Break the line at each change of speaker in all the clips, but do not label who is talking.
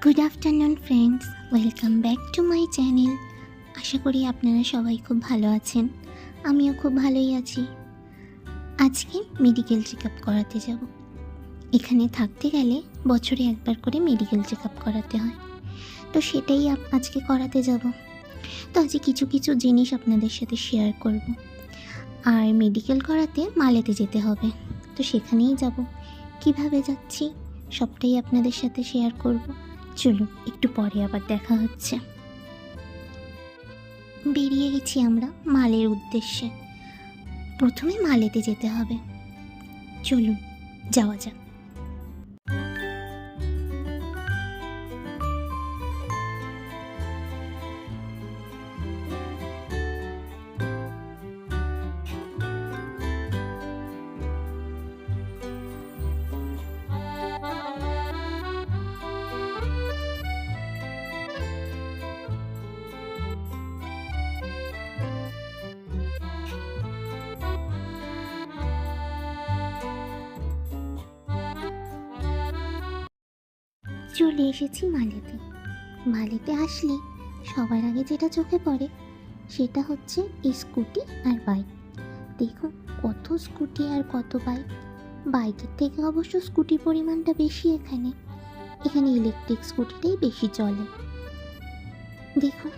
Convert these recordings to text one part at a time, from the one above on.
Good afternoon friends, welcome back to my channel. আশা করি আপনারা সবাই খুব ভালো আছেন। আমিও খুব ভালোই আছি। আজকে মেডিকেল চেক আপ করাতে যাব। এখানে থাকতে গেলে বছরে একবার করে মেডিকেল চেক আপ করাতে হয়, তো সেটাই আজকে করাতে যাব। তো আজকে কিছু কিছু জিনিস আপনাদের সাথে শেয়ার করব। আর মেডিকেল করাতে মালেতে যেতে হবে, তো সেখানেই যাব। কিভাবে যাচ্ছি সবটাই আপনাদের সাথে শেয়ার করব। চলুন, একটু পরে আবার দেখা হচ্ছে। বেরিয়ে গেছি আমরা মালের উদ্দেশ্যে। প্রথমে মালেতে যেতে হবে, চলুন যাওয়া যাক। চলে এসেছি মালেতে। মালেতে আসলে সবার আগে যেটা চোখে পড়ে সেটা হচ্ছে স্কুটি আর বাইক। দেখুন কত স্কুটি আর কত বাইক। বাইকের থেকে অবশ্য স্কুটির পরিমাণটা বেশি। এখানে ইলেকট্রিক স্কুটিটাই বেশি চলে। দেখুন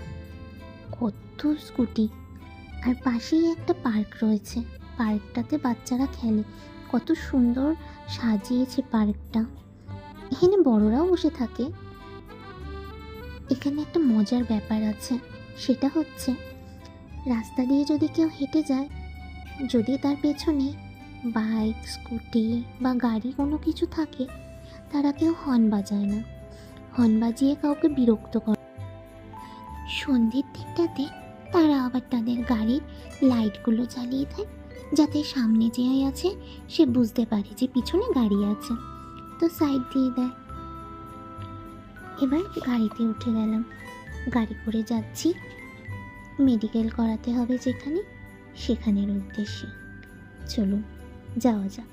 কত স্কুটি। আর পাশেই একটা পার্ক রয়েছে, পার্কটাতে বাচ্চারা খেলে। কত সুন্দর সাজিয়েছে পার্কটা। এখানে বড়রাও বসে থাকে। এখানে একটা মজার ব্যাপার আছে, সেটা হচ্ছে রাস্তা দিয়ে যদি কেউ হেঁটে যায়, যদি তার পেছনে বাইক, স্কুটি বা গাড়ি কোনো কিছু থাকে, তারা কেউ হর্ন বাজায় না। হর্ন বাজিয়ে কাউকে বিরক্ত করে। সন্ধ্যের দিকটাতে তারা আবার তাদের গাড়ির লাইটগুলো জ্বালিয়ে দেয়, যাতে সামনে যে আছে সে বুঝতে পারে যে পিছনে গাড়ি আছে, তো সাইড দিয়ে দেয়। এবার গাড়িতে উঠে গেলাম, গাড়ি করে যাচ্ছি মেডিকেল করাতে হবে যেখানে, সেখানের উদ্দেশ্যে। চলুন যাওয়া যাক।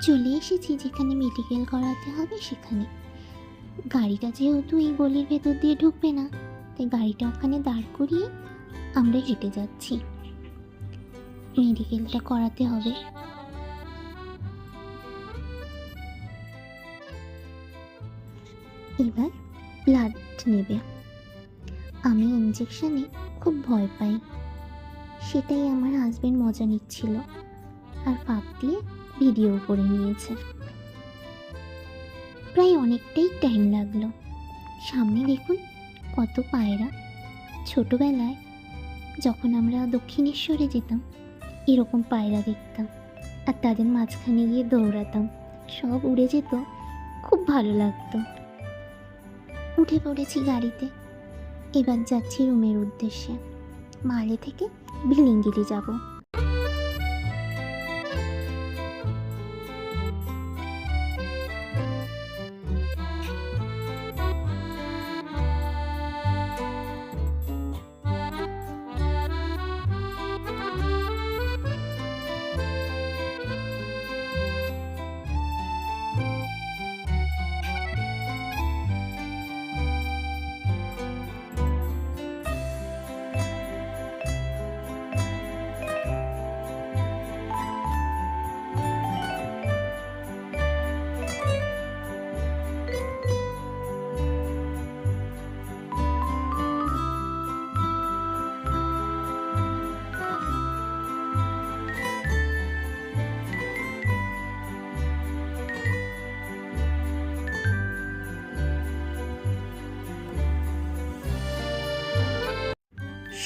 চলে এসেছি যেখানে মেডিকেল করাতে হবে সেখানে। গাড়িটা যেহেতু এই গলির ভেতর দিয়ে ঢুকবে না, তাই গাড়িটা ওখানে দাঁড় করিয়ে আমরা হেঁটে যাচ্ছি। মেডিকেলটা করাতে হবে। এবার ব্লাড নেবে। আমি ইঞ্জেকশনে খুব ভয় পাই, সেটাই আমার হাজবেন্ড মজা নিচ্ছিল আর ফাঁক দিয়ে ভিডিও করে নিয়েছে। প্রায় অনেকটাই টাইম লাগলো। সামনে দেখুন কত পায়রা। ছোটবেলায় যখন আমরা দক্ষিণেশ্বরে যেতাম, এরকম পায়রা দেখতাম আর তাদের মাঝখানে গিয়ে দৌড়াতাম। সব উড়ে যেত, খুব ভালো লাগতো। উঠে পড়েছি গাড়িতে। এবার যাচ্ছি রুমের উদ্দেশ্যে। মালে থেকে বিলিঙ্গিরি যাব।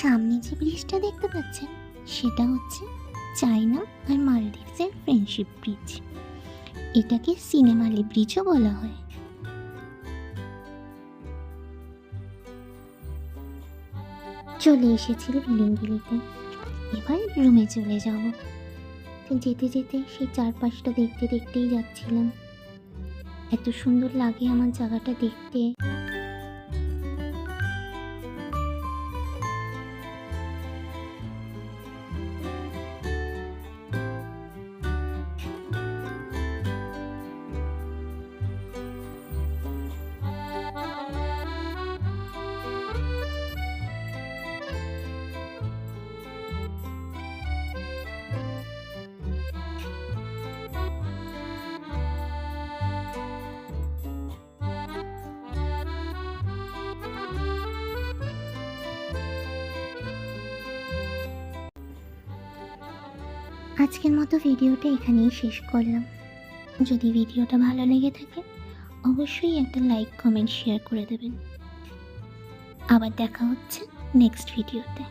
সামনে যে ব্রিজটা দেখতে পাচ্ছেন সেটা হচ্ছে চায়না আর মালদ্বীপসের ফ্রেন্ডশিপ ব্রিজ। এটাকে সিনেমালি ব্রিজও বলা হয়। চলে এসেছি বিলিংগুলিতে, এবার রুমে চলে যাব। তো যেতে যেতে সেই চারপাশটা দেখতে দেখতেই যাচ্ছিলাম। এত সুন্দর লাগে আমার জায়গাটা দেখতে। আজকের মতো ভিডিওটা এখানেই শেষ করলাম। যদি ভিডিওটা ভালো লেগে থাকে অবশ্যই একটা লাইক, কমেন্ট, শেয়ার করে দেবেন। আবার দেখা হচ্ছে নেক্সট ভিডিওতে।